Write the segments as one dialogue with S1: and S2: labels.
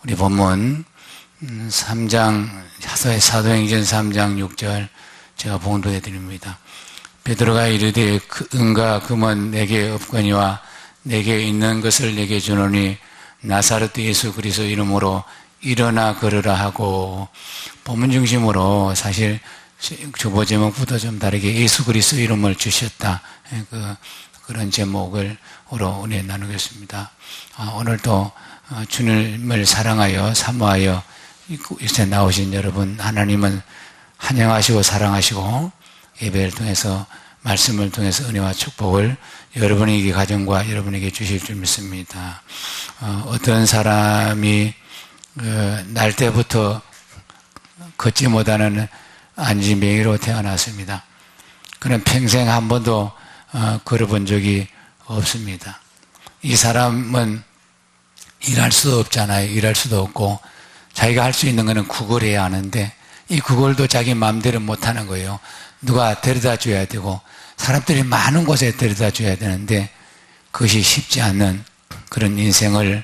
S1: 우리 본문 3장 사도행전 3장 6절 제가 봉독해 드립니다. 베드로가 이르되 은과 금은 내게 없거니와 내게 있는 것을 내게 주노니 나사렛 예수 그리스도 이름으로 일어나 걸으라 하고, 본문 중심으로 사실 주보 제목부터 좀 다르게 예수 그리스도 이름을 주셨다, 그런 제목으로 은혜 나누겠습니다. 오늘도 주님을 사랑하여 사모하여 이곳에 나오신 여러분, 하나님은 환영하시고 사랑하시고 예배를 통해서 말씀을 통해서 은혜와 축복을 여러분에게 가정과 여러분에게 주실 줄 믿습니다. 어떤 사람이 날 때부터 걷지 못하는 안진뱅이로 태어났습니다. 그는 평생 한 번도 걸어본 적이 없습니다. 이 사람은 일할 수도 없잖아요. 일할 수도 없고 자기가 할 수 있는 것은 구걸해야 하는데 이 구걸도 자기 마음대로 못하는 거예요. 누가 데려다 줘야 되고 사람들이 많은 곳에 데려다 줘야 되는데 그것이 쉽지 않은 그런 인생을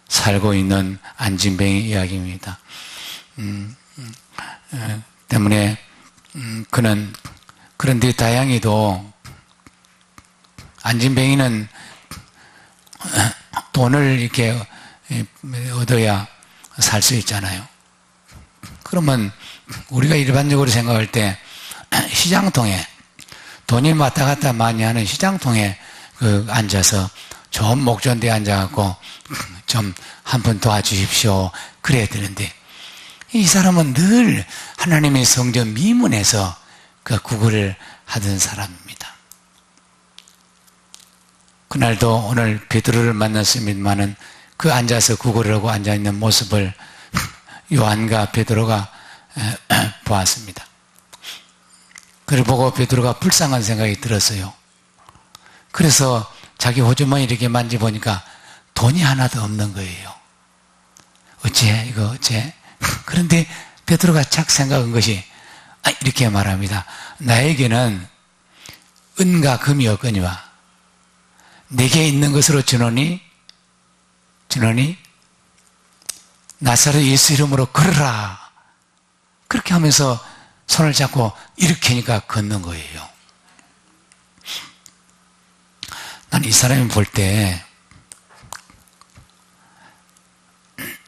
S1: 살고 있는 안진뱅이 이야기입니다. 때문에 그는, 그런데 다행히도 안진뱅이는 돈을 이렇게 얻어야 살 수 있잖아요. 그러면 우리가 일반적으로 생각할 때 시장통에, 돈이 왔다 갔다 많이 하는 시장통에 앉아서 좋은 목전대에 앉아갖고 좀 한 번 도와주십시오 그래야 되는데, 이 사람은 늘 하나님의 성전 미문에서 그 구걸을 하던 사람입니다. 그날도 오늘 베드로를 만났습니다마는 그 앉아서 구걸을 하고 앉아있는 모습을 요한과 베드로가 보았습니다. 그걸 보고 베드로가 불쌍한 생각이 들었어요. 그래서 자기 호주머니 이렇게 만져보니까 돈이 하나도 없는 거예요. 어째 이거 어째? 그런데 베드로가 착 생각한 것이 이렇게 말합니다. 나에게는 은과 금이 없거니와 내게 있는 것으로 주노니 나사렛 예수 이름으로 걸으라. 그렇게 하면서 손을 잡고 일으키니까 걷는 거예요. 난 이 사람이 볼 때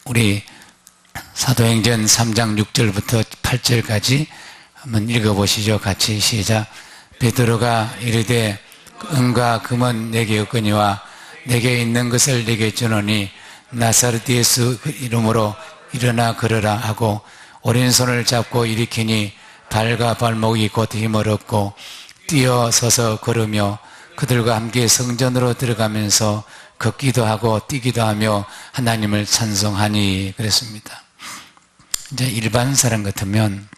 S1: 우리 사도행전 3장 6절부터 8절까지 한번 읽어보시죠. 같이 시작. 베드로가 이르되 은과 금은 내게 없거니와 내게 있는 것을 내게 주노니 나사렛 예수 이름으로 일어나 걸으라 하고 오른손을 잡고 일으키니 발과 발목이 곧 힘을 얻고 뛰어서서 걸으며 그들과 함께 성전으로 들어가면서 걷기도 하고 뛰기도 하며 하나님을 찬송하니 그랬습니다. 이제 일반 사람 같으면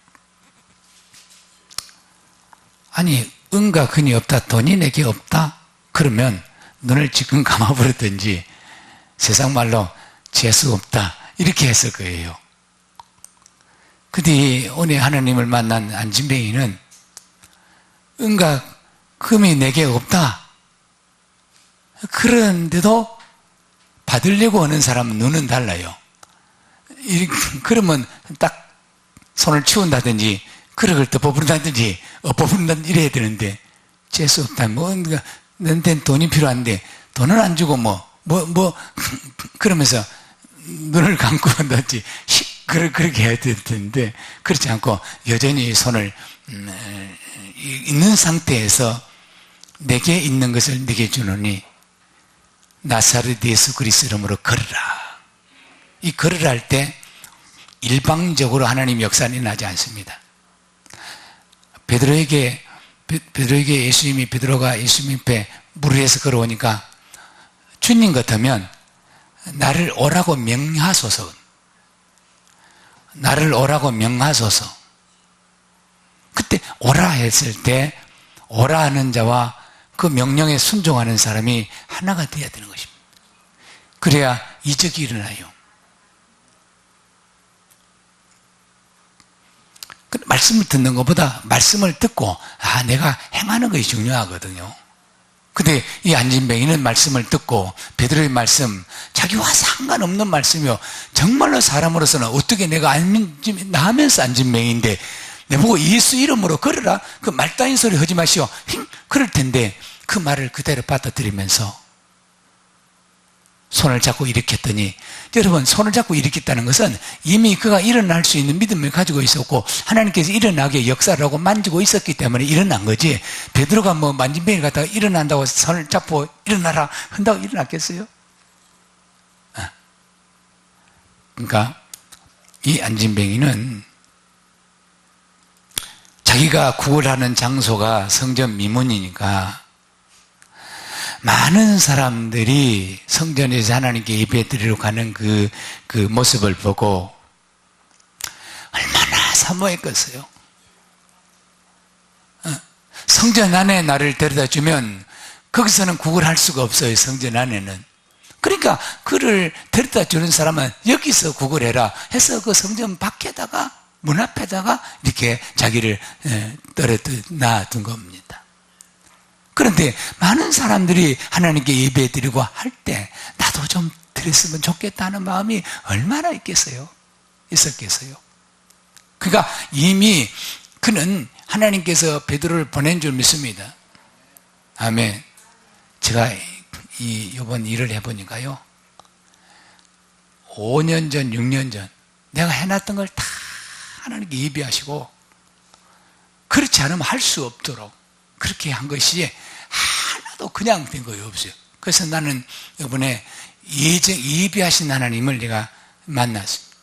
S1: 아니 은과 금이 없다, 돈이 내게 없다 그러면 눈을 지금 감아버렸든지 세상 말로 재수 없다 이렇게 했을 거예요. 근데 오늘 하나님을 만난 안진뱅이는 은과 금이 내게 없다 그런데도 받으려고 하는 사람은 눈은 달라요. 그러면 딱 손을 치운다든지 그릇을 덮어부른다든지 엎어부른다든지 이래야 되는데 재수 없다. 너한테는 돈이 필요한데 돈을 안 주고 그러면서 눈을 감고 한다든지 그렇게 해야 될 텐데 그렇지 않고 여전히 손을 있는 상태에서 내게 있는 것을 내게 주노니 나사렛 예수 그리스도 이름으로 걸으라. 이 걸으라 할 때 일방적으로 하나님 역사는 일어나지 않습니다. 베드로가 예수님 앞에 물을 해서 걸어오니까 주님 같으면 나를 오라고 명하소서. 나를 오라고 명하소서. 그때 오라 했을 때 오라 하는 자와 그 명령에 순종하는 사람이 하나가 되어야 되는 것입니다. 그래야 이적이 일어나요. 말씀을 듣는 것보다 말씀을 듣고 내가 행하는 것이 중요하거든요. 근데 이 안진뱅이는 말씀을 듣고 베드로의 말씀, 자기와 상관없는 말씀이요, 정말로 사람으로서는 어떻게 내가 나하면서 안진뱅이인데 내보고 예수 이름으로 걸으라, 그 말따인 소리 하지 마시오, 그럴 텐데 그 말을 그대로 받아들이면서 손을 잡고 일으켰더니, 여러분, 손을 잡고 일으켰다는 것은 이미 그가 일어날 수 있는 믿음을 가지고 있었고 하나님께서 일어나게 역사를 하고 만지고 있었기 때문에 일어난 거지, 베드로가 뭐 만진뱅이를 갖다가 일어난다고 손을 잡고 일어나라 한다고 일어났겠어요? 그러니까 이 안진뱅이는 자기가 구걸하는 장소가 성전 미문이니까 많은 사람들이 성전에서 하나님께 예배드리러 가는 그 모습을 보고 얼마나 사모했겠어요. 성전 안에 나를 데려다 주면 거기서는 구걸할 수가 없어요, 성전 안에는. 그러니까 그를 데려다 주는 사람은 여기서 구걸해라 해서 그 성전 밖에다가, 문 앞에다가 이렇게 자기를 놔둔 겁니다. 그런데 많은 사람들이 하나님께 예배드리고 할 때 나도 좀 드렸으면 좋겠다는 마음이 얼마나 있었겠어요. 그러니까 이미 그는 하나님께서 베드로를 보낸 줄 믿습니다. 아멘. 제가 이번 일을 해보니까요, 5년 전, 6년 전 내가 해놨던 걸 다 하나님께 예배하시고, 그렇지 않으면 할 수 없도록 그렇게 한 것이 하나도 그냥 된 거예요, 없어요. 그래서 나는 이번에 예배하신 하나님을 내가 만났습니다.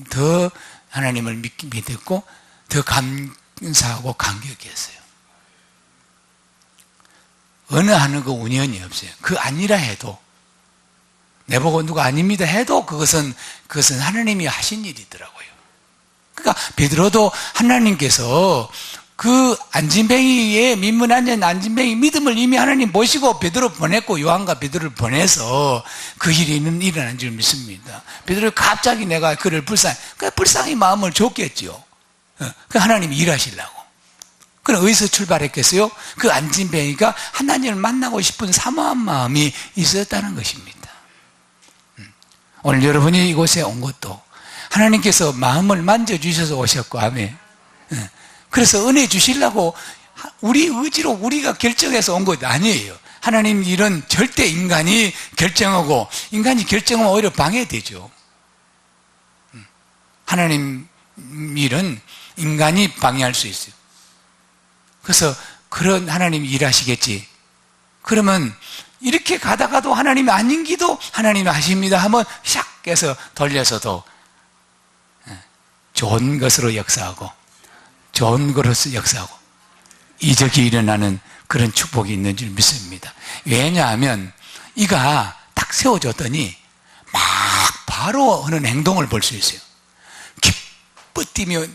S1: 더 하나님을 믿고 더 감사하고 감격했어요. 어느 하는 그 운연이 없어요. 그 아니라 해도, 내보고 누가 아닙니다 해도 그것은 하나님이 하신 일이더라고요. 그러니까 베드로도 하나님께서 그 안진뱅이의 민문안전 안진뱅이 믿음을 이미 하나님 보시고 베드로 보냈고, 요한과 베드로를 보내서 그 일이 일어난 줄 믿습니다. 베드로 갑자기 내가 그를 불쌍히 마음을 줬겠지요. 그 하나님이 일하시려고. 그럼 어디서 출발했겠어요? 그 안진뱅이가 하나님을 만나고 싶은 사모한 마음이 있었다는 것입니다. 오늘 여러분이 이곳에 온 것도 하나님께서 마음을 만져주셔서 오셨고, 아멘. 그래서 은혜 주시려고 우리 의지로 우리가 결정해서 온 것 아니에요. 하나님 일은 절대 인간이 결정하고, 인간이 결정하면 오히려 방해되죠. 하나님 일은 인간이 방해할 수 있어요. 그래서 그런 하나님이 일하시겠지. 그러면 이렇게 가다가도 하나님이 아닌 기도 하나님이 하십니다 하면 샥 해서 돌려서도 좋은 것으로 역사하고, 좋은 것으로 역사하고 이적이 일어나는 그런 축복이 있는 줄 믿습니다. 왜냐하면 이가 딱 세워줬더니 막 바로 하는 행동을 볼 수 있어요. 기뻐 뛰며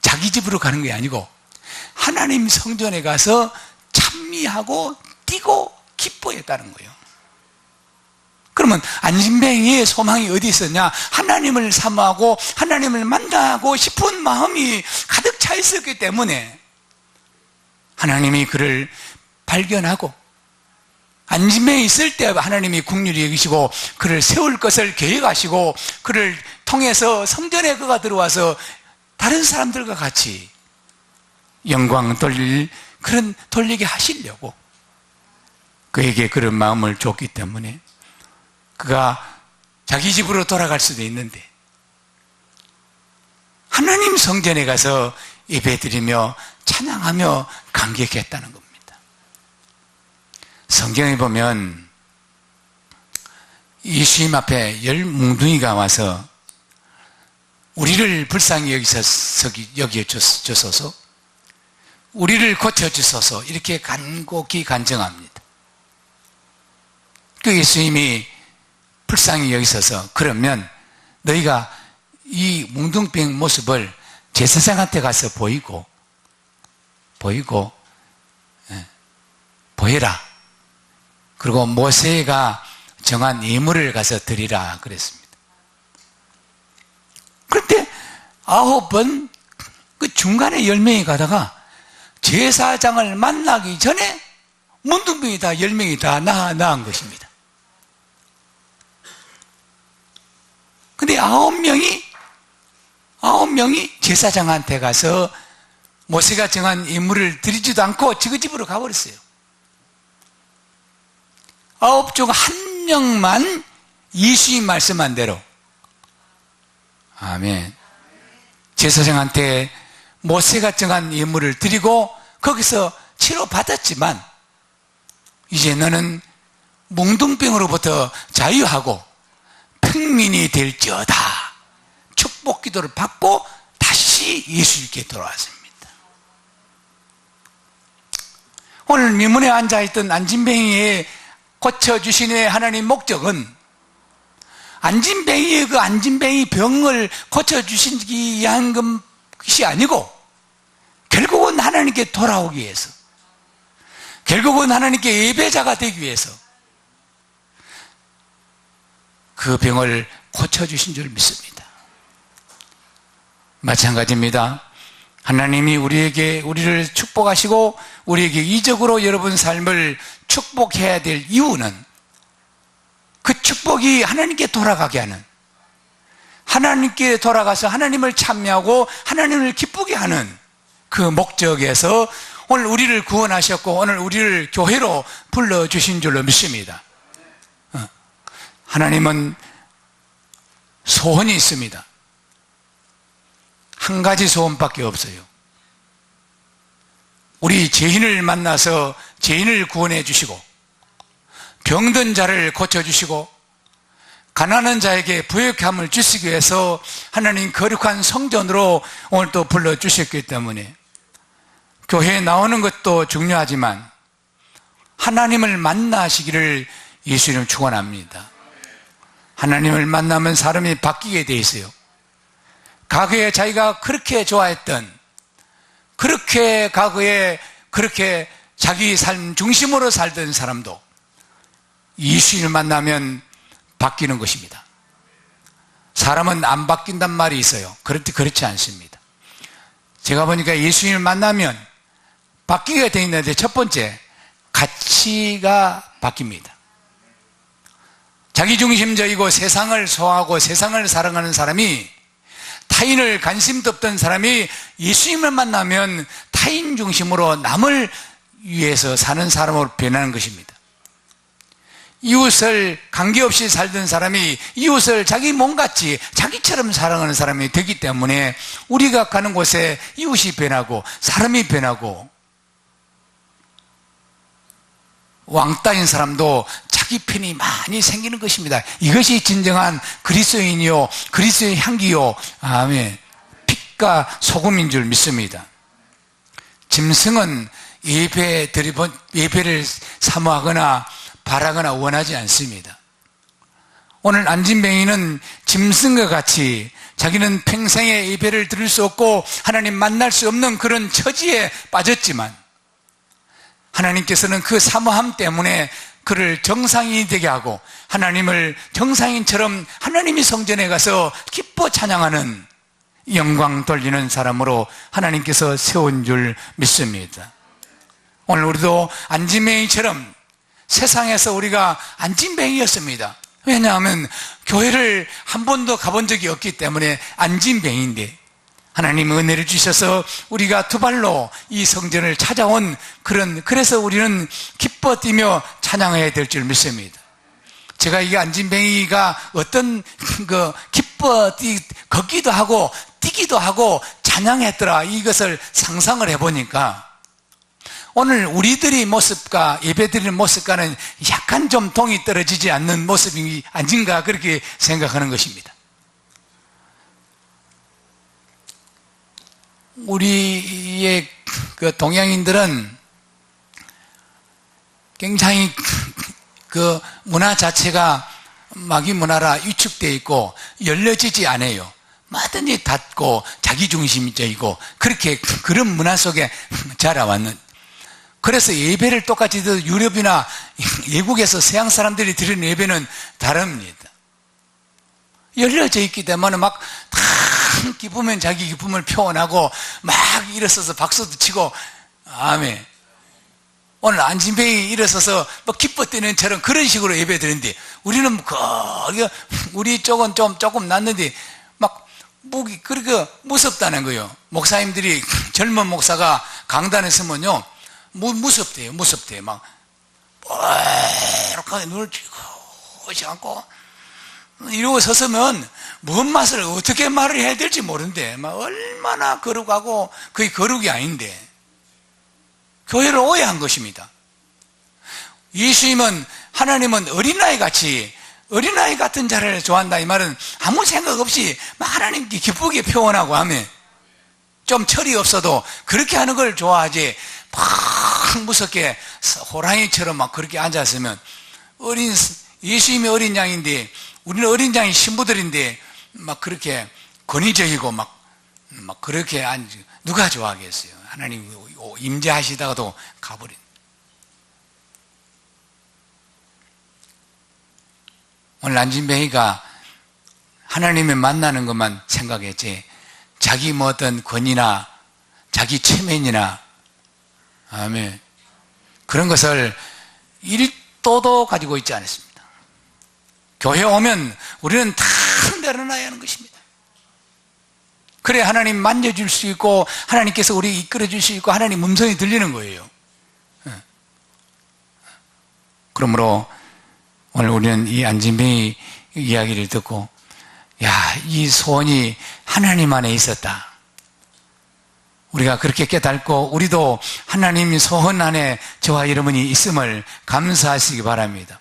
S1: 자기 집으로 가는 게 아니고 하나님 성전에 가서 찬미하고 뛰고 기뻐했다는 거예요. 그러면 안진뱅이의 소망이 어디 있었냐? 하나님을 사모하고 하나님을 만나고 싶은 마음이 가득 차 있었기 때문에 하나님이 그를 발견하고, 안진뱅이 있을 때 하나님이 긍휼히 여기시고 그를 세울 것을 계획하시고, 그를 통해서 성전에 그가 들어와서 다른 사람들과 같이 영광 돌리게 하시려고 그에게 그런 마음을 줬기 때문에 그가 자기 집으로 돌아갈 수도 있는데 하나님 성전에 가서 예배드리며 찬양하며 감격했다는 겁니다. 성경에 보면 예수님 앞에 10 뭉둥이가 와서 우리를 불쌍히 여겨주소서, 우리를 고쳐주소서, 이렇게 간곡히 간증합니다. 그 예수님이 불쌍히 여기셔서, 그러면 너희가 이 뭉둥병 모습을 제사장한테 가서 보여라. 그리고 모세가 정한 예물을 가서 드리라 그랬습니다. 그런데 9번 그 중간에 10명이 가다가 제사장을 만나기 전에 문둥병이 다 10명이 다 나은 것입니다. 근데 9명이 제사장한테 가서 모세가 정한 예물을 드리지도 않고 저 집으로 가버렸어요. 9 중 1명만 예수님 말씀한 대로, 아멘, 제사장한테 모세가 정한 예물을 드리고 거기서 치료받았지만 이제 너는 몽둥병으로부터 자유하고 평민이 될지어다 축복 기도를 받고 다시 예수님께 돌아왔습니다. 오늘 미문에 앉아있던 안진뱅이의 고쳐주신의 하나님 목적은 안진뱅이의 그 안진뱅이 병을 고쳐주시기 위한 것이 아니고 결국은 하나님께 돌아오기 위해서, 결국은 하나님께 예배자가 되기 위해서 그 병을 고쳐주신 줄 믿습니다. 마찬가지입니다. 하나님이 우리를 축복하시고 우리에게 이적으로 여러분 삶을 축복해야 될 이유는 그 축복이 하나님께 돌아가게 하는, 하나님께 돌아가서 하나님을 찬미하고 하나님을 기쁘게 하는 그 목적에서 오늘 우리를 구원하셨고 오늘 우리를 교회로 불러주신 줄로 믿습니다. 하나님은 소원이 있습니다. 한 가지 소원밖에 없어요. 우리 죄인을 만나서 죄인을 구원해 주시고 병든 자를 고쳐주시고 가난한 자에게 부역함을 주시기 위해서 하나님 거룩한 성전으로 오늘 또 불러주셨기 때문에 교회에 나오는 것도 중요하지만 하나님을 만나시기를 예수님 축원합니다. 하나님을 만나면 사람이 바뀌게 돼 있어요. 과거에 자기가 그렇게 좋아했던, 그렇게 과거에 그렇게 자기 삶 중심으로 살던 사람도 예수님을 만나면 바뀌는 것입니다. 사람은 안 바뀐단 말이 있어요. 그렇지 않습니다. 제가 보니까 예수님을 만나면 바뀌게 되어 있는데 첫 번째, 가치가 바뀝니다. 자기중심적이고 세상을 소화하고 세상을 사랑하는 사람이, 타인을 관심도 없던 사람이 예수님을 만나면 타인 중심으로 남을 위해서 사는 사람으로 변하는 것입니다. 이웃을 관계없이 살던 사람이 이웃을 자기 몸같이 자기처럼 사랑하는 사람이 되기 때문에 우리가 가는 곳에 이웃이 변하고 사람이 변하고 왕따인 사람도 자기 편이 많이 생기는 것입니다. 이것이 진정한 그리스도인이요 그리스도의 향기요, 아멘, 빛과 소금인 줄 믿습니다. 짐승은 예배를 사모하거나 바라거나 원하지 않습니다. 오늘 안진뱅이는 짐승과 같이 자기는 평생에 예배를 드릴 수 없고 하나님 만날 수 없는 그런 처지에 빠졌지만 하나님께서는 그 사모함 때문에 그를 정상인이 되게 하고 하나님을 정상인처럼 하나님이 성전에 가서 기뻐 찬양하는, 영광 돌리는 사람으로 하나님께서 세운 줄 믿습니다. 오늘 우리도 안진뱅이처럼 세상에서 우리가 안진뱅이였습니다. 왜냐하면 교회를 한 번도 가본 적이 없기 때문에 안진뱅이인데 하나님 은혜를 주셔서 우리가 두 발로 이 성전을 찾아온 그래서 우리는 기뻐 뛰며 찬양해야 될 줄 믿습니다. 제가 이 안진뱅이가 어떤 기뻐 걷기도 하고 뛰기도 하고 찬양했더라, 이것을 상상을 해보니까 오늘 우리들의 모습과 예배드리는 모습과는 약간 좀 동이 떨어지지 않는 모습이 아닌가 그렇게 생각하는 것입니다. 우리의 그 동양인들은 굉장히 그 문화 자체가 마귀 문화라 위축되어 있고 열려지지 않아요. 뭐든지 닫고 자기중심적이고 그렇게 그런 문화 속에 자라왔는, 그래서 예배를 똑같이 유럽이나 외국에서 서양 사람들이 드리는 예배는 다릅니다. 열려져 있기 때문에 막 다 기쁘면 자기 기쁨을 표현하고 막 일어서서 박수도 치고, 아멘. 오늘 안진뱅이 일어서서 뭐 기뻐 뛰는 처럼 그런 식으로 예배 드리는데, 우리는 우리 쪽은 조금 낫는데 막 목이 그렇게 무섭다는 거예요. 목사님들이 젊은 목사가 강단에 서면요 무섭대요. 막 이렇게 눈을 찌그시 않고 이러고 섰으면 뭔 맛을 어떻게 말을 해야 될지 모르는데 막 얼마나 거룩하고 그게 거룩이 아닌데 교회를 오해한 것입니다. 예수님은, 하나님은 어린아이 같은 자를 좋아한다. 이 말은 아무 생각 없이 막 하나님께 기쁘게 표현하고 하면 좀 철이 없어도 그렇게 하는 걸 좋아하지, 막 무섭게 호랑이처럼 막 그렇게 앉았으면, 예수님이 어린 양인데 우리는 어린 양이 신부들인데 막 그렇게 권위적이고 막 그렇게 누가 좋아하겠어요? 하나님 임재하시다가도 가버린. 오늘 안진뱅이가 하나님을 만나는 것만 생각했지, 자기 뭐 어떤 권위나 자기 체면이나, 아멘, 그런 것을 1도도 가지고 있지 않았습니다. 교회 오면 우리는 다 내려놔야 하는 것입니다. 그래 하나님 만져줄 수 있고 하나님께서 우리 이끌어줄 수 있고 하나님 음성이 들리는 거예요. 그러므로 오늘 우리는 이 안진뱅이 이야기를 듣고, 이 소원이 하나님 안에 있었다. 우리가 그렇게 깨닫고 우리도 하나님 소원 안에 저와 여러분이 있음을 감사하시기 바랍니다.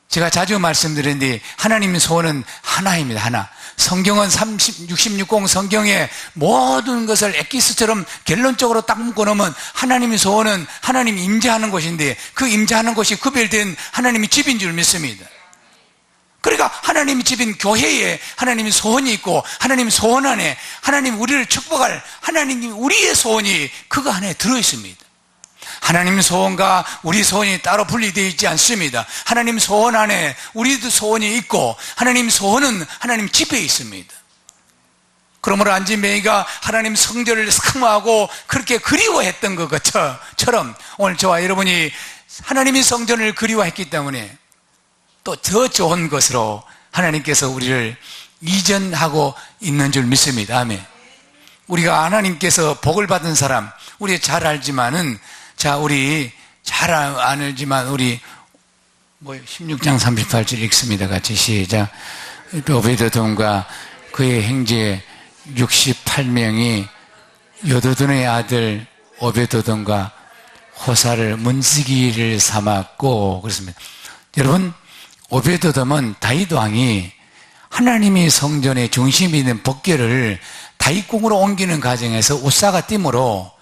S1: 제가 자주 말씀드렸는데 하나님의 소원은 하나입니다. 하나. 성경은 66권 성경의 모든 것을 엑기스처럼 결론적으로 딱 묶어놓으면 하나님의 소원은 하나님 임재하는 곳인데, 그 임재하는 곳이 구별된 하나님의 집인 줄 믿습니다. 그러니까 하나님의 집인 교회에 하나님의 소원이 있고, 하나님의 소원 안에 하나님 우리를 축복할 하나님 우리의 소원이 그거 안에 들어있습니다. 하나님 소원과 우리 소원이 따로 분리되어 있지 않습니다. 하나님 소원 안에 우리도 소원이 있고 하나님 소원은 하나님 집에 있습니다. 그러므로 안진뱅이가 하나님 성전을 사모하고 그렇게 그리워했던 것처럼 오늘 저와 여러분이 하나님의 성전을 그리워했기 때문에 또 더 좋은 것으로 하나님께서 우리를 이전하고 있는 줄 믿습니다. 아멘. 우리가 하나님께서 복을 받은 사람, 우리 잘 알지만은, 우리 잘 안 알지만 우리 16장 38절 읽습니다. 같이 시작. 오베드돔과 그의 형제 68명이 여도둔의 아들 오베드돔과 호사를 문지기를 삼았고, 그렇습니다. 여러분, 오베드돔은 다윗 왕이 하나님의 성전의 중심이 있는 법궤를 다윗궁으로 옮기는 과정에서 우사가 띠므로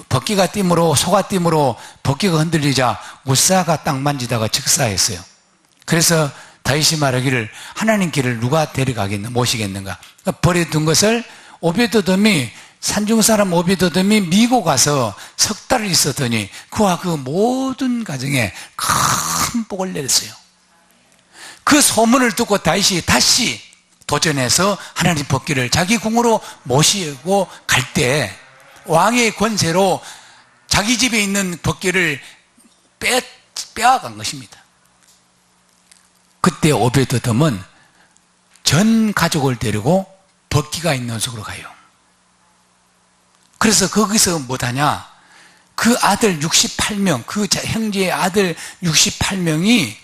S1: 법궤가 띠므로, 소가 띠므로 법궤가 흔들리자 우사가 땅 만지다가 즉사했어요. 그래서 다윗이 말하기를 하나님 길을 누가 모시겠는가? 버려둔 것을 오베드돔이, 산중사람 오베드돔이 미고 가서 석 달을 있었더니 그와 그 모든 가정에 큰 복을 내렸어요. 그 소문을 듣고 다윗이 다시 도전해서 하나님 법궤를 자기 궁으로 모시고 갈 때 왕의 권세로 자기 집에 있는 법궤를 빼앗간 것입니다. 그때 오베드돔은 전 가족을 데리고 법궤가 있는 속으로 가요. 그래서 거기서 못하냐, 그 아들 68명, 그 형제의 아들 68명이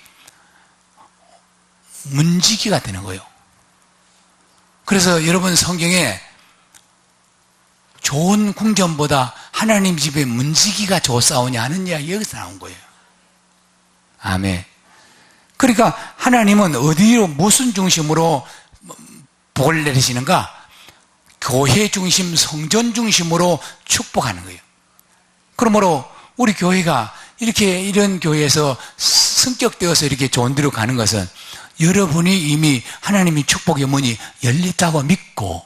S1: 문지기가 되는 거예요. 그래서 여러분, 성경에 좋은 궁전보다 하나님 집에 문지기가 좋사오냐 하는 이야기 여기서 나온 거예요. 아멘. 그러니까 하나님은 어디로, 무슨 중심으로 복을 내리시는가? 교회 중심, 성전 중심으로 축복하는 거예요. 그러므로 우리 교회가 이런 교회에서 성격되어서 이렇게 좋은 데로 가는 것은 여러분이 이미 하나님의 축복의 문이 열렸다고 믿고,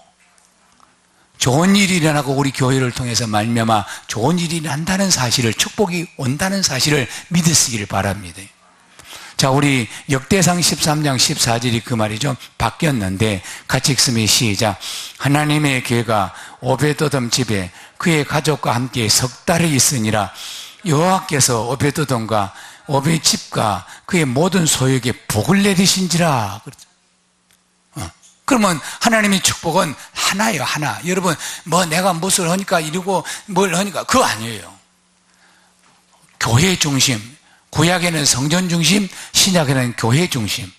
S1: 좋은 일이 일어나고 우리 교회를 통해서 말미암아 좋은 일이 난다는 사실을, 축복이 온다는 사실을 믿으시기를 바랍니다. 자, 우리 역대상 13장 14절이 그 말이죠. 바뀌었는데 같이 읽으면 시작. 하나님의 교회가 오베도돔 집에 그의 가족과 함께 석 달이 있으니라. 여호와께서 오베도돔과 오베 집과 그의 모든 소유에게 복을 내리신지라. 그러면 하나님의 축복은 하나예요, 하나. 여러분, 뭐 내가 무엇을 하니까 이러고 뭘 하니까 그거 아니에요. 교회 중심. 구약에는 성전 중심, 신약에는 교회 중심.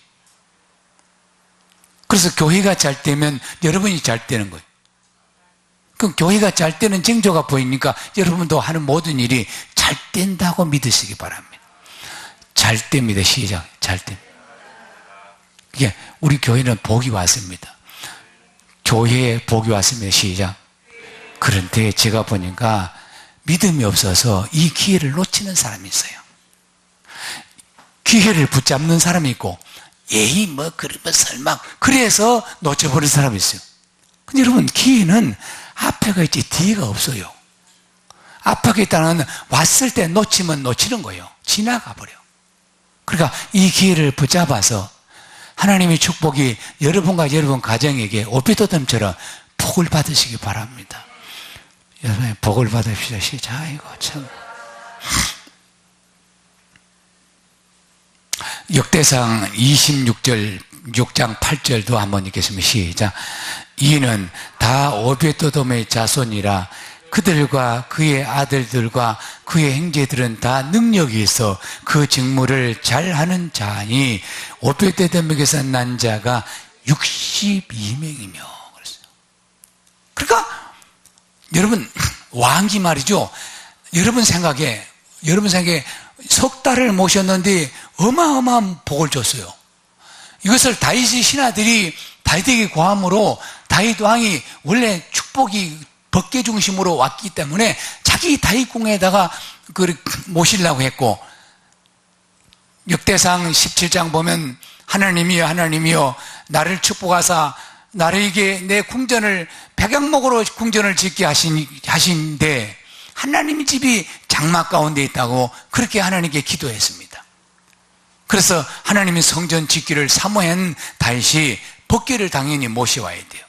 S1: 그래서 교회가 잘 되면 여러분이 잘 되는 거예요. 그럼 교회가 잘 되는 징조가 보이니까 여러분도 하는 모든 일이 잘 된다고 믿으시기 바랍니다. 잘 됩니다. 시작. 잘 됩니다. 이게 우리 교회는 복이 왔습니다. 교회에 복이 왔습니다. 시작. 그런데 제가 보니까 믿음이 없어서 이 기회를 놓치는 사람이 있어요. 기회를 붙잡는 사람이 있고, 에이, 뭐, 그러면 설마, 그래서 놓쳐버린 사람이 있어요. 근데 여러분, 기회는 앞에가 있지, 뒤가 없어요. 앞에 있다는 왔을 때 놓치면 놓치는 거예요. 지나가 버려. 그러니까 이 기회를 붙잡아서 하나님의 축복이 여러분과 여러분 가정에게 오비도덤처럼 복을 받으시기 바랍니다. 여러분, 복을 받읍시다. 시작. 이거 참. 역대상 26절, 6장 8절도 한번 읽겠습니다. 시작. 이는 다 오베도돔의 자손이라 그들과 그의 아들들과 그의 형제들은 다 능력이 있어 그 직무를 잘하는 자니 오베도돔에게서 난 자가 62명이며 그랬어요. 그러니까 여러분 왕이 말이죠. 여러분 생각에 석 달을 모셨는데 어마어마한 복을 줬어요. 이것을 다윗의 신하들이 다윗에게 구함으로 다윗 왕이 원래 축복이 법계 중심으로 왔기 때문에 자기 다윗궁에다가 모시려고 했고, 역대상 17장 보면 하나님이여 하나님이여 나를 축복하사 나에게 내 궁전을 백양목으로 궁전을 짓게 하신데 하나님의 집이 장막 가운데 있다고 그렇게 하나님께 기도했습니다. 그래서 하나님의 성전 짓기를 사모한 다윗이 법궤를 당연히 모셔와야 돼요.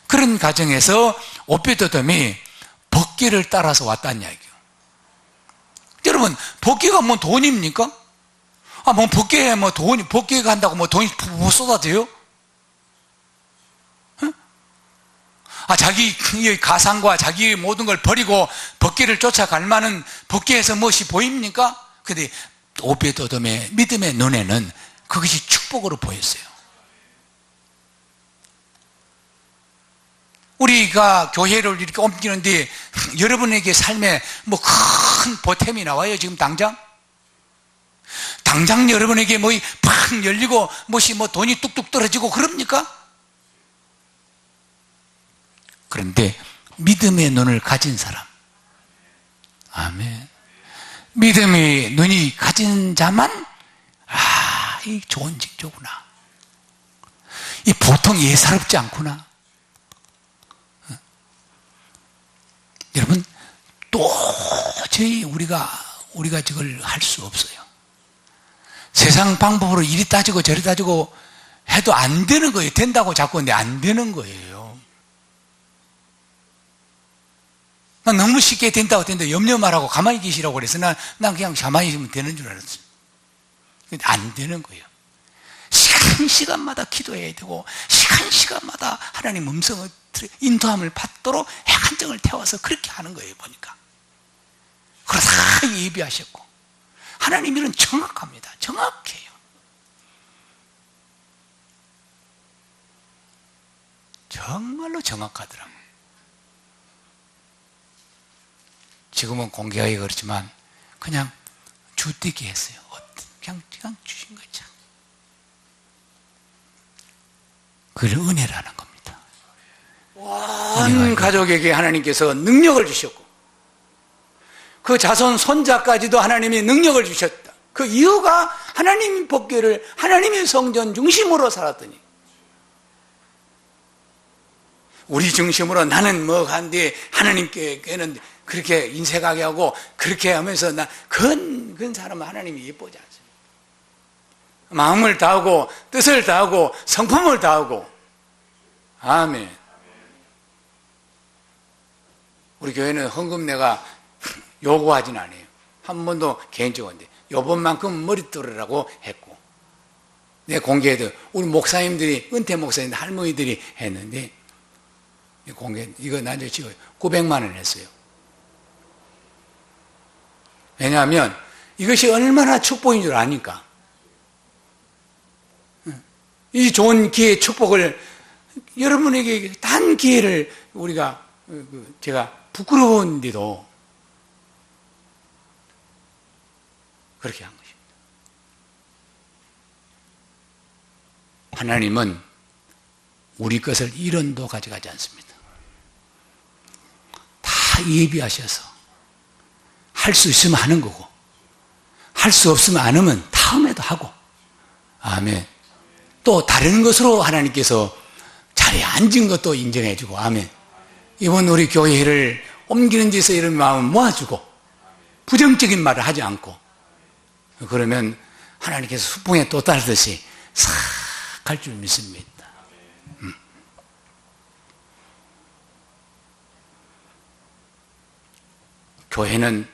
S1: 그런 과정에서 오베도돔이 법궤를 따라서 왔다는 이야기예요. 여러분, 법궤가 뭐 돈입니까? 뭐 법궤에 뭐 돈이, 법궤가 한다고 뭐 돈이 푹 쏟아져요? 자기 가상과 자기의 모든 걸 버리고 법궤를 쫓아갈 만한 법궤에서 무엇이 보입니까? 근데 오베도돔의 믿음의 눈에는 그것이 축복으로 보였어요. 우리가 교회를 이렇게 옮기는데 여러분에게 삶에 뭐 큰 보탬이 나와요, 지금 당장? 당장 여러분에게 뭐 팍 열리고 무엇이 뭐 돈이 뚝뚝 떨어지고 그럽니까? 그런데 믿음의 눈을 가진 사람, 아멘. 믿음의 눈이 가진 자만 이 좋은 징조구나. 이 보통 예사롭지 않구나. 여러분, 도저히 우리가 저걸 할 수 없어요. 세상 방법으로 이리 따지고 저리 따지고 해도 안 되는 거예요. 된다고 자꾸 근데 안 되는 거예요. 난 너무 쉽게 된다고 염려 말하고 가만히 계시라고 그래서 난 그냥 가만히 있으면 되는 줄 알았어요. 근데 안 되는 거예요. 시간마다 기도해야 되고 시간마다 하나님 음성을 인도함을 받도록 핵한정을 태워서 그렇게 하는 거예요. 보니까 그러다 예비하셨고 하나님 일은 정확합니다. 정확해요. 정말로 정확하더라고요. 지금은 공개하기 그렇지만 그냥 주띠기 했어요. 그냥 주신 거죠. 그걸 은혜라는 겁니다. 온 가족에게 하나님께서 능력을 주셨고 그 자손 손자까지도 하나님이 능력을 주셨다. 그 이유가 하나님의 법궤를 하나님의 성전 중심으로 살았더니 우리 중심으로 나는 뭐 한데 하나님께는 그렇게 인색하게 하고 그렇게 하면서 그건 사람은 하나님이 예쁘지 않습니다. 마음을 다하고 뜻을 다하고 성품을 다하고. 아멘. 우리 교회는 헌금 내가 요구하진 않아요. 한 번도 개인적인데 요번만큼 머릿돌이라고 했고, 내 공개해도 우리 목사님들이, 은퇴 목사님들, 할머니들이 했는데 공개, 이거 나중에 찍어요. 900만 원 했어요. 왜냐하면 이것이 얼마나 축복인 줄 아니까. 이 좋은 기회, 축복을 여러분에게 단 기회를 우리가, 제가 부끄러운데도 그렇게 한 것입니다. 하나님은 우리 것을 1원도 가져가지 않습니다. 다 예비하셔서 할 수 있으면 하는 거고, 할 수 없으면 안 하면 다음에도 하고. 아멘. 또 다른 것으로 하나님께서 자리에 앉은 것도 인정해 주고. 아멘. 이번 우리 교회를 옮기는 데서 이런 마음을 모아주고, 부정적인 말을 하지 않고, 그러면 하나님께서 수풍에 또 따르듯이 싹 갈 줄 믿습니다. 교회는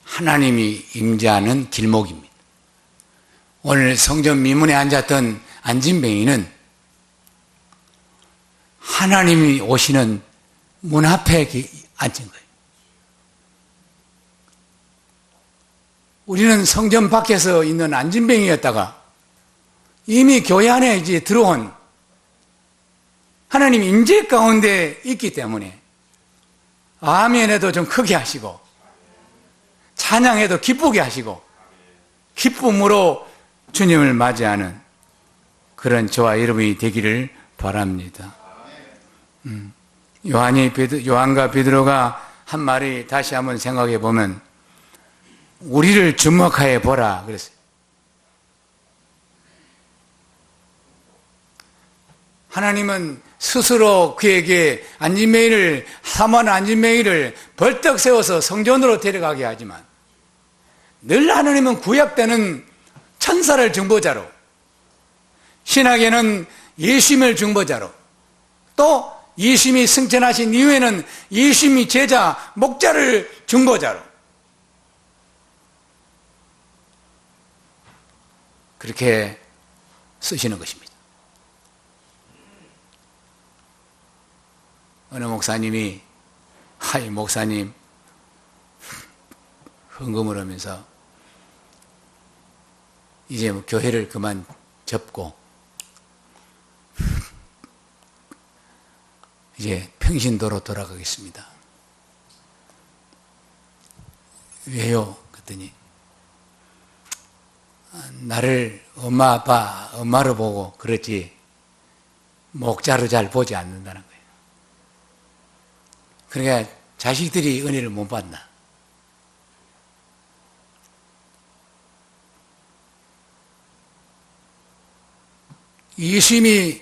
S1: 하나님이 임재하는 길목입니다. 오늘 성전 미문에 앉았던 안진뱅이는 하나님이 오시는 문 앞에 앉은 거예요. 우리는 성전 밖에서 있는 안진뱅이였다가 이미 교회 안에 이제 들어온 하나님 임재 가운데 있기 때문에 아멘에도 좀 크게 하시고, 찬양에도 기쁘게 하시고, 기쁨으로 주님을 맞이하는 그런 저와 여러분이 되기를 바랍니다. 요한과 베드로가 한 말이 다시 한번 생각해 보면, 우리를 주목하여 보라 그랬어요. 하나님은 스스로 그에게 사모하는 안진뱅이를 벌떡 세워서 성전으로 데려가게 하지만, 늘 하나님은 구약 때는 천사를 중보자로, 신약에는 예수님을 중보자로, 또 예수님이 승천하신 이후에는 예수님이 제자, 목자를 중보자로 그렇게 쓰시는 것입니다. 어느 목사님이, 하이 목사님, 헌금을 하면서 이제 교회를 그만 접고 이제 평신도로 돌아가겠습니다. 왜요? 그랬더니 나를 엄마로 보고 그렇지 목자로 잘 보지 않는다는 거예요. 그러니까 자식들이 은혜를 못 받나. 예수님이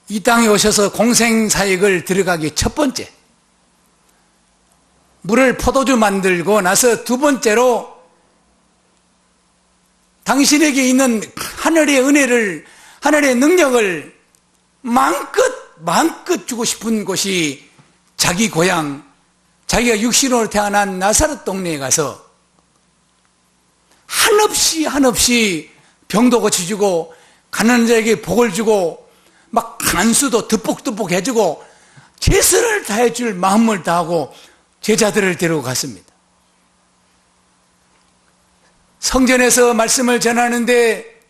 S1: 이 땅에 오셔서 공생사역을 들어가기 첫 번째, 물을 포도주 만들고 나서 두 번째로 당신에게 있는 하늘의 은혜를, 하늘의 능력을 마음껏 주고 싶은 곳이 자기 고향, 자기가 육신으로 태어난 나사렛 동네에 가서 한없이 병도 고쳐주고 가난한 자에게 복을 주고 막 간수도 듬뿍듬뿍 해주고 최선을 다해줄 마음을 다하고 제자들을 데리고 갔습니다. 성전에서 말씀을 전하는데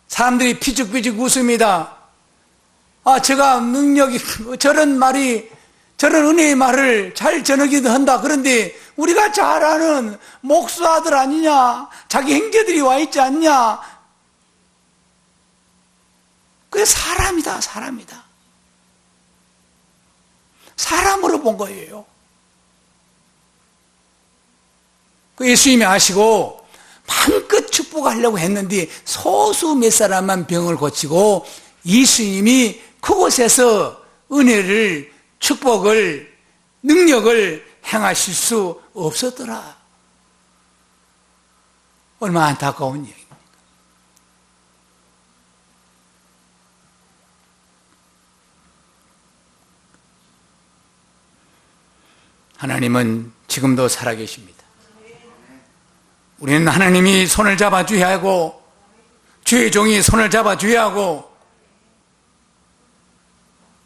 S1: 사람들이 피죽피죽 웃습니다. 제가 능력이, 저런 은혜의 말을 잘 전하기도 한다. 그런데 우리가 잘 아는 목수 아들 아니냐? 자기 형제들이 와 있지 않냐? 그게 사람이다. 사람으로 본 거예요. 그 예수님이 아시고 마음껏 축복하려고 했는데 소수 몇 사람만 병을 고치고 예수님이 그곳에서 은혜를, 축복을, 능력을 행하실 수 없었더라. 얼마나 안타까운 얘기입니다. 하나님은 지금도 살아계십니다. 우리는 하나님이 손을 잡아줘야 하고, 주의 종이 손을 잡아줘야 하고,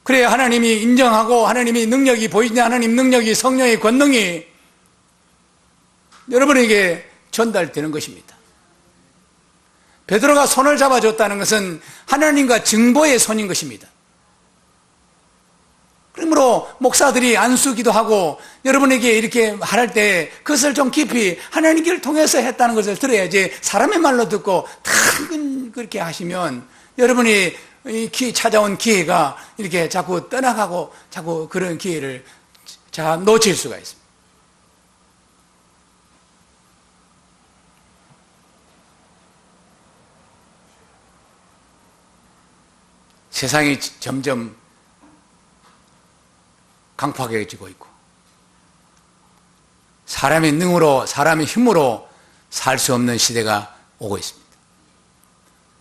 S1: 그래야 하나님이 인정하고 하나님이 능력이 보이냐, 하나님 능력이, 성령의 권능이 여러분에게 전달되는 것입니다. 베드로가 손을 잡아줬다는 것은 하나님과 증보의 손인 것입니다. 그러므로 목사들이 안수기도 하고 여러분에게 이렇게 말할 때 그것을 좀 깊이 하나님을 통해서 했다는 것을 들어야지, 사람의 말로 듣고 다 그렇게 하시면 여러분이 찾아온 기회가 이렇게 자꾸 떠나가고 자꾸 그런 기회를 놓칠 수가 있습니다. 세상이 점점 강팍해지고 있고 사람의 능으로, 사람의 힘으로 살 수 없는 시대가 오고 있습니다.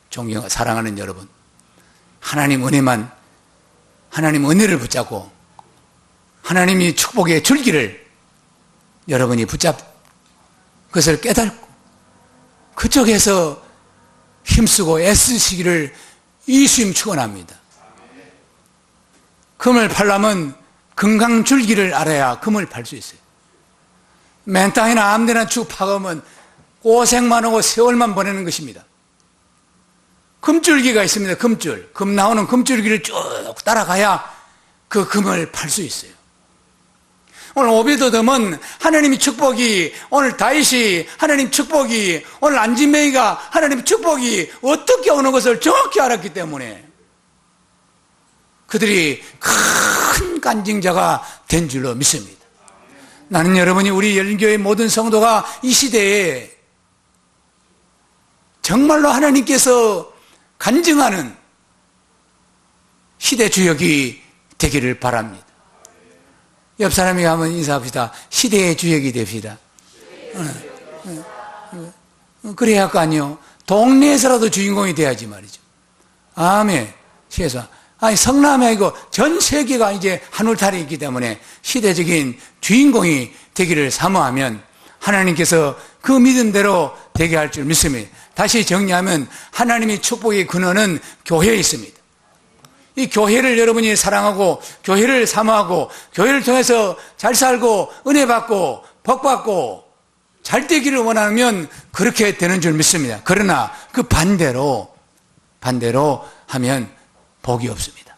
S1: 존경하고 사랑하는 여러분, 하나님 은혜만, 하나님 은혜를 붙잡고 하나님이 축복의 줄기를 여러분이 붙잡고 그것을 깨닫고 그쪽에서 힘쓰고 애쓰시기를 이수임 축원합니다. 금을 팔려면 금강줄기를 알아야 금을 팔 수 있어요. 맨 땅이나 아무데나 쭉 파가면 고생만 하고 세월만 보내는 것입니다. 금줄기가 있습니다. 금줄, 금 나오는 금줄기를 쭉 따라가야 그 금을 팔 수 있어요. 오늘 오베드돔은 하나님의 축복이, 오늘 다윗이 하나님 축복이, 오늘 안진메이가 하나님 축복이 어떻게 오는 것을 정확히 알았기 때문에 그들이 큰 간증자가 된 줄로 믿습니다. 나는 여러분이, 우리 열린교회 모든 성도가 이 시대에 정말로 하나님께서 간증하는 시대 주역이 되기를 바랍니다. 옆 사람에게 한번 인사합시다. 시대의 주역이 됩시다. 그래야 할 거 아니요. 동네에서라도 주인공이 돼야지 말이죠. 아멘. 최소한. 아니, 성남이 아니고 전 세계가 이제 한 울타리 있기 때문에 시대적인 주인공이 되기를 사모하면 하나님께서 그 믿음대로 되게 할 줄 믿습니다. 다시 정리하면 하나님의 축복의 근원은 교회에 있습니다. 이 교회를 여러분이 사랑하고 교회를 사모하고 교회를 통해서 잘 살고 은혜 받고 복 받고 잘 되기를 원하면 그렇게 되는 줄 믿습니다. 그러나 그 반대로 하면 복이 없습니다.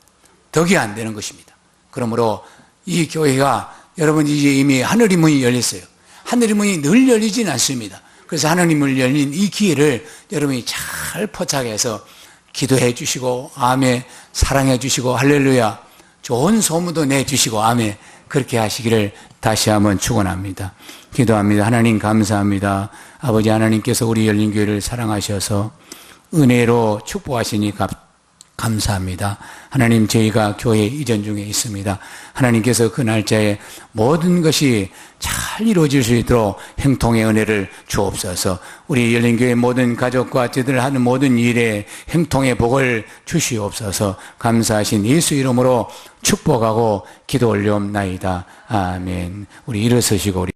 S1: 덕이 안 되는 것입니다. 그러므로 이 교회가, 여러분 이제 이미 하늘의 문이 열렸어요. 하늘의 문이 늘 열리진 않습니다. 그래서 하나님을 열린 이 기회를 여러분이 잘 포착해서 기도해 주시고, 아멘, 사랑해 주시고, 할렐루야, 좋은 소문도 내주시고, 아멘, 그렇게 하시기를 다시 한번 축원합니다. 기도합니다. 하나님 감사합니다. 아버지 하나님께서 우리 열린교회를 사랑하셔서 은혜로 축복하시니 감사합니다. 하나님, 저희가 교회 이전 중에 있습니다. 하나님께서 그 날짜에 모든 것이 잘 이루어질 수 있도록 행통의 은혜를 주옵소서. 우리 열린교회 모든 가족과 저들 하는 모든 일에 행통의 복을 주시옵소서. 감사하신 예수 이름으로 축복하고 기도 올려옵나이다. 아멘. 우리 일어서시고 우리